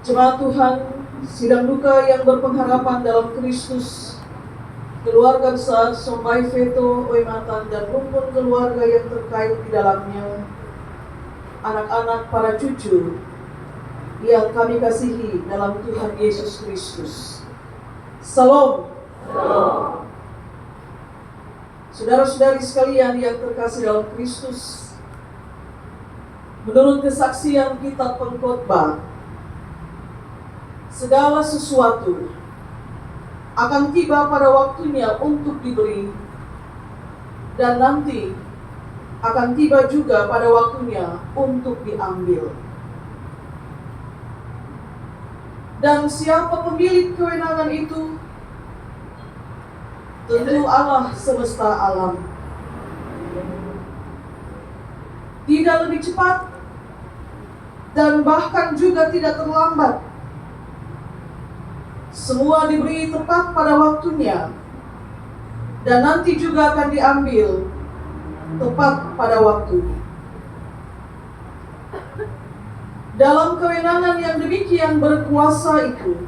Jemaat Tuhan, sidang duka yang berpengharapan dalam Kristus, keluarga besar Sombai Veto, Oematan, dan rumpun keluarga yang terkait di dalamnya, anak-anak para cucu yang kami kasihi dalam Tuhan Yesus Kristus. Salam. Salam. Saudara-saudari sekalian yang terkasih dalam Kristus, menurut kesaksian kitab Pengkhotbah, segala sesuatu akan tiba pada waktunya untuk diberi, dan nanti akan tiba juga pada waktunya untuk diambil. Dan siapa pemilik kewenangan itu? Tentu Allah semesta alam. Tidak lebih cepat dan bahkan juga tidak terlambat. Semua diberi tepat pada waktunya, dan nanti juga akan diambil tepat pada waktunya. Dalam kewenangan yang demikian berkuasa itu,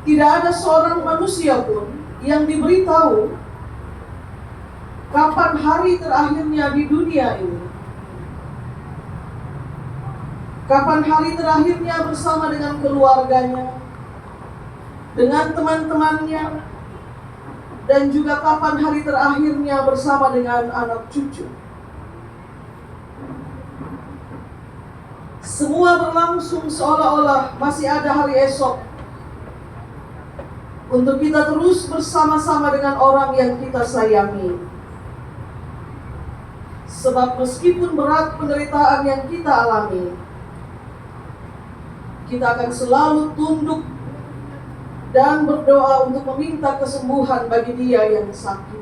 tidak ada seorang manusia pun yang diberitahu kapan hari terakhirnya di dunia ini. Kapan hari terakhirnya bersama dengan keluarganya, dengan teman-temannya, dan juga kapan hari terakhirnya bersama dengan anak cucu. Semua berlangsung seolah-olah masih ada hari esok, untuk kita terus bersama-sama dengan orang yang kita sayangi. Sebab meskipun berat penderitaan yang kita alami, kita akan selalu tunduk dan berdoa untuk meminta kesembuhan bagi dia yang sakit.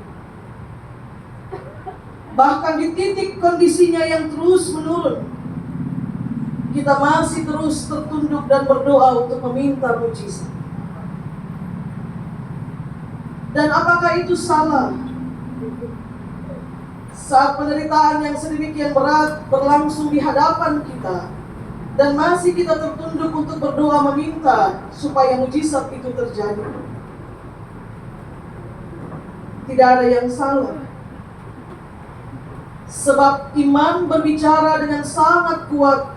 Bahkan di titik kondisinya yang terus menurun, kita masih terus tertunduk dan berdoa untuk meminta mujizat. Dan apakah itu salah? Saat penderitaan yang sedemikian berat berlangsung di hadapan kita, dan masih kita tertunduk untuk berdoa meminta supaya mujizat itu terjadi. Tidak ada yang salah. Sebab iman berbicara dengan sangat kuat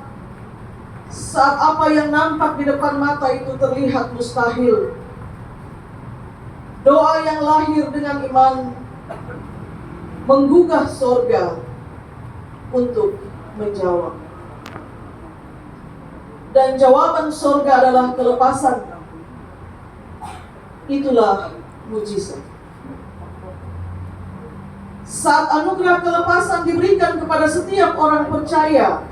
saat apa yang nampak di depan mata itu terlihat mustahil. Doa yang lahir dengan iman menggugah sorga untuk menjawab. Dan jawaban sorga adalah kelepasan. Itulah mujizat. Saat anugerah kelepasan diberikan kepada setiap orang percaya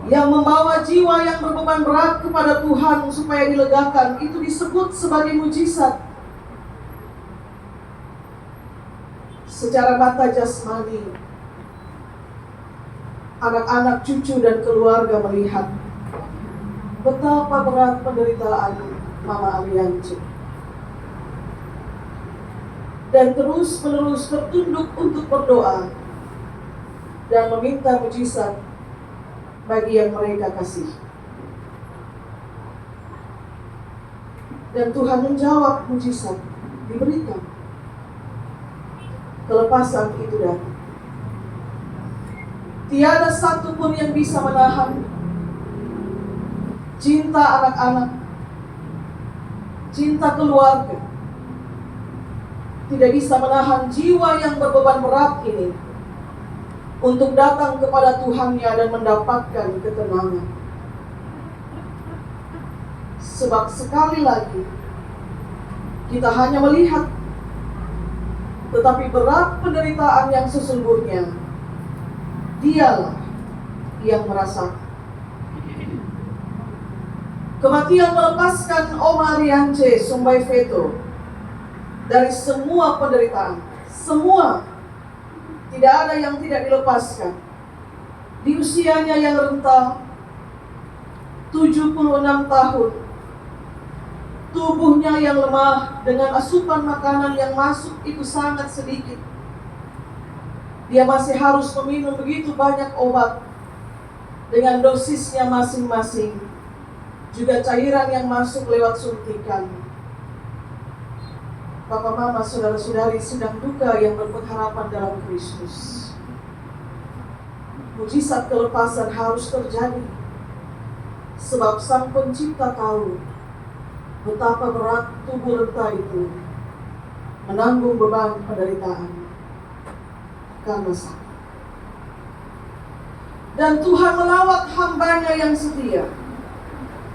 yang membawa jiwa yang berbeban berat kepada Tuhan supaya dilegakan, itu disebut sebagai mujizat. Secara mata jasmani, anak-anak, cucu, dan keluarga melihat betapa berat penderitaan Mama Aliance, dan terus-menerus tertunduk untuk berdoa dan meminta mujizat bagi yang mereka kasih. Dan Tuhan menjawab, mujizat diberikan. Kelepasan itu datang. Tiada satu pun yang bisa menahan cinta anak-anak, cinta keluarga. Tidak bisa menahan jiwa yang berbeban berat ini untuk datang kepada Tuhannya dan mendapatkan ketenangan. Sebab sekali lagi, kita hanya melihat, tetapi berat penderitaan yang sesungguhnya, dialah yang merasakan. Kematian melepaskan Oma Aliance Sombai Veto dari semua penderitaan. Semua. Tidak ada yang tidak dilepaskan. Di usianya yang renta, 76 tahun, tubuhnya yang lemah dengan asupan makanan yang masuk itu sangat sedikit. Dia masih harus meminum begitu banyak obat dengan dosisnya masing-masing, juga cairan yang masuk lewat suntikan. Bapak, Mama, saudara-saudari sedang duka yang berpengharapan dalam Kristus. Mujizat kelepasan harus terjadi, sebab Sang Pencipta tahu betapa berat tubuh renta itu menanggung beban penderitaan karena sakit. Dan Tuhan melawat hamba-Nya yang setia.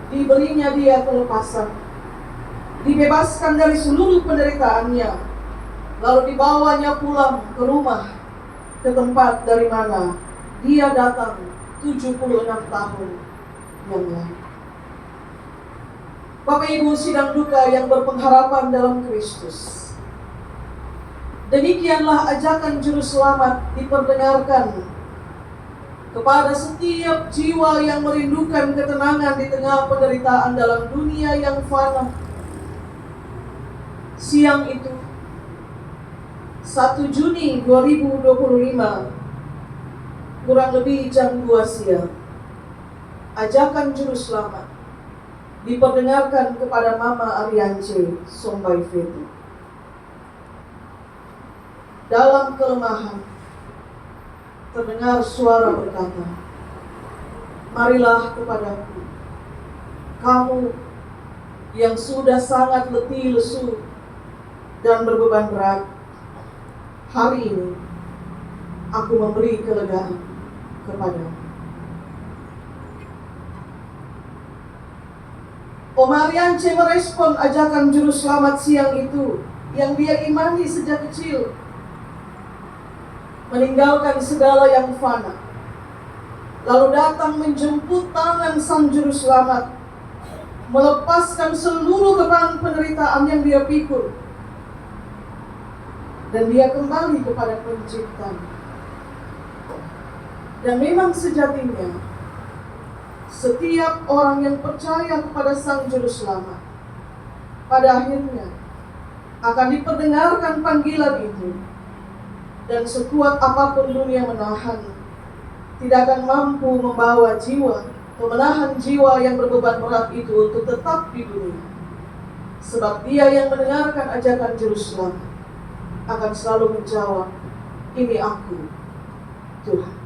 Diberinya dia kelepasan, dibebaskan dari seluruh penderitaannya, lalu dibawanya pulang ke rumah, ke tempat dari mana dia datang 76 tahun yang lalu. Bapak Ibu sidang duka yang berpengharapan dalam Kristus, demikianlah ajakan juru selamat diperdengarkan kepada setiap jiwa yang merindukan ketenangan di tengah penderitaan dalam dunia yang fana. Siang itu, 1 Juni 2025, kurang lebih jam 2 siang, ajakan juru selamat diperdengarkan kepada Mama Ariance Sombaifeto. Dalam kelemahan, terdengar suara berkata, "Marilah kepadaku, kamu yang sudah sangat letih lesu dan berbeban berat. Hari ini aku memberi kelegaan kepadamu." Oma Ariance merespon ajakan juru selamat siang itu yang dia imani sejak kecil, meninggalkan segala yang fana, lalu datang menjemput tangan Sang Juru Selamat, melepaskan seluruh beban penderitaan yang dia pikul, dan dia kembali kepada Penciptanya. Dan memang sejatinya, setiap orang yang percaya kepada Sang Juru Selamat, pada akhirnya akan diperdengarkan panggilan itu. Dan sekuat apapun dunia menahan, tidak akan mampu membawa jiwa atau menahan jiwa yang berbeban berat itu untuk tetap di dunia. Sebab dia yang mendengarkan ajakan juru selamat akan selalu menjawab, "Ini aku, Tuhan."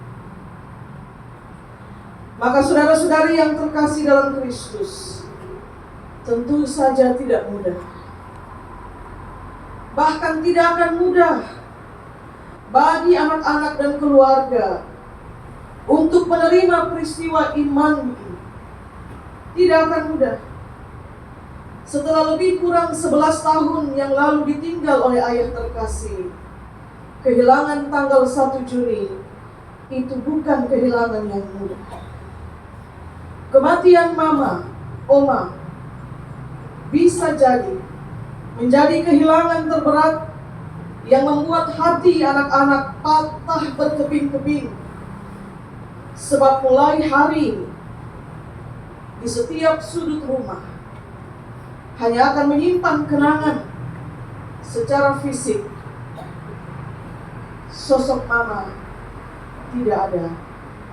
Maka saudara-saudari yang terkasih dalam Kristus, tentu saja tidak mudah. Bahkan tidak akan mudah bagi anak-anak dan keluarga untuk menerima peristiwa iman ini. Tidak akan mudah. Setelah lebih kurang 11 tahun yang lalu ditinggal oleh ayah terkasih, kehilangan tanggal 1 Juni itu bukan kehilangan yang mudah. Kematian mama, oma, bisa jadi menjadi kehilangan terberat yang membuat hati anak-anak patah berkeping-keping. Sebab mulai hari ini, di setiap sudut rumah hanya akan menyimpan kenangan secara fisik. Sosok mama tidak ada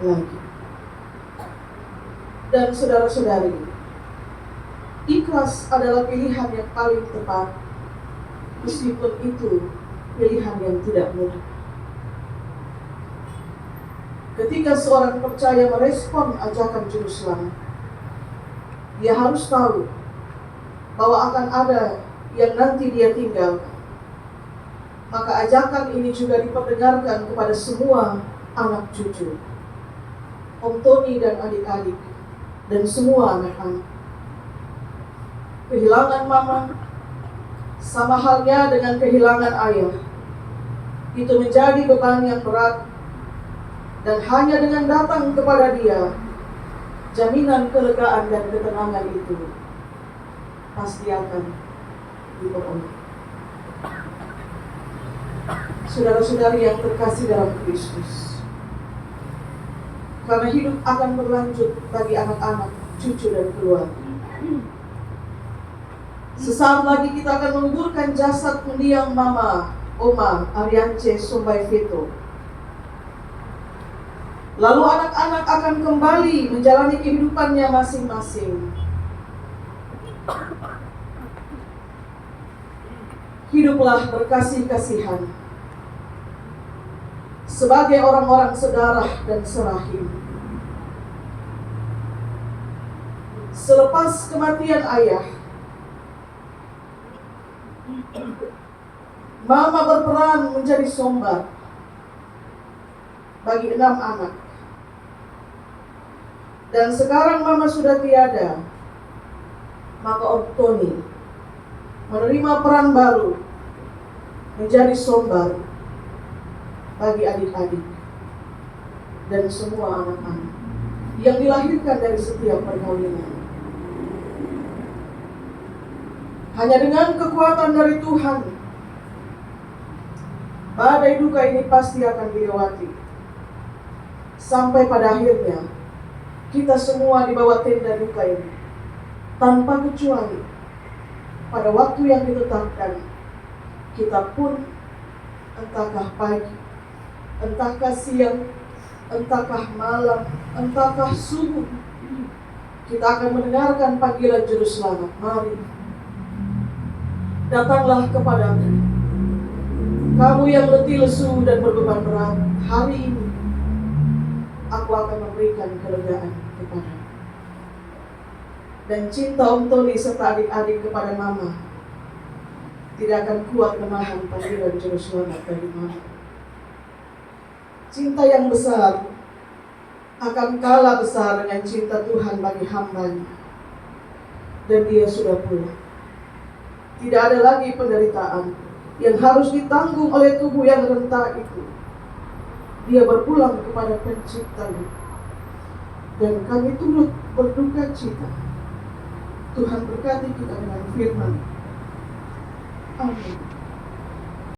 lagi. Dan saudara-saudari, ikhlas adalah pilihan yang paling tepat, meskipun itu pilihan yang tidak mudah. Ketika seorang percaya merespon ajakan juru selamat, dia harus tahu bahwa akan ada yang nanti dia tinggalkan. Maka ajakan ini juga diperdengarkan kepada semua anak cucu, Om Tony dan adik-adik, dan semua anak-anak. Kehilangan mama sama halnya dengan kehilangan ayah, itu menjadi beban yang berat, dan hanya dengan datang kepada dia, jaminan kelegaan dan ketenangan itu pasti akan diperoleh. Saudara-saudari yang terkasih dalam Kristus, karena hidup akan berlanjut bagi anak-anak, cucu dan keluarga. Sesaat lagi kita akan menguburkan jasad mendiang Mama Oma Ariance Sombaifeto. Lalu anak-anak akan kembali menjalani kehidupannya masing-masing. Hiduplah berkasih-kasihan sebagai orang-orang sedarah dan serahim. Selepas kematian ayah, mama berperan menjadi sombar bagi 6 anak. Dan sekarang mama sudah tiada, maka Om Tony menerima peran baru menjadi sombar bagi adik-adik dan semua anak-anak yang dilahirkan dari setiap perkawinan. Hanya dengan kekuatan dari Tuhan, badai duka ini pasti akan dilewati. Sampai pada akhirnya, kita semua di bawah tenda duka ini, tanpa kecuali, pada waktu yang ditetapkan, kita pun entahkah pagi, entahkah siang, entahkah malam, entahkah subuh, kita akan mendengarkan panggilan Juru Selamat. Mari, datanglah kepadaku, kamu yang letih lesu dan berbeban berat. Hari ini aku akan memberikan kelegaan kepadamu. Dan cinta Om Tony serta adik-adik kepada mama tidak akan kuat menahan panggilan Juru Selamat dari mama. Cinta yang besar akan kalah besar dengan cinta Tuhan bagi hambanya. Dan dia sudah pulang. Tidak ada lagi penderitaan yang harus ditanggung oleh tubuh yang renta itu. Dia berpulang kepada Penciptanya. Dan kami turut berduka cita. Tuhan berkati kita dengan firman. Amin.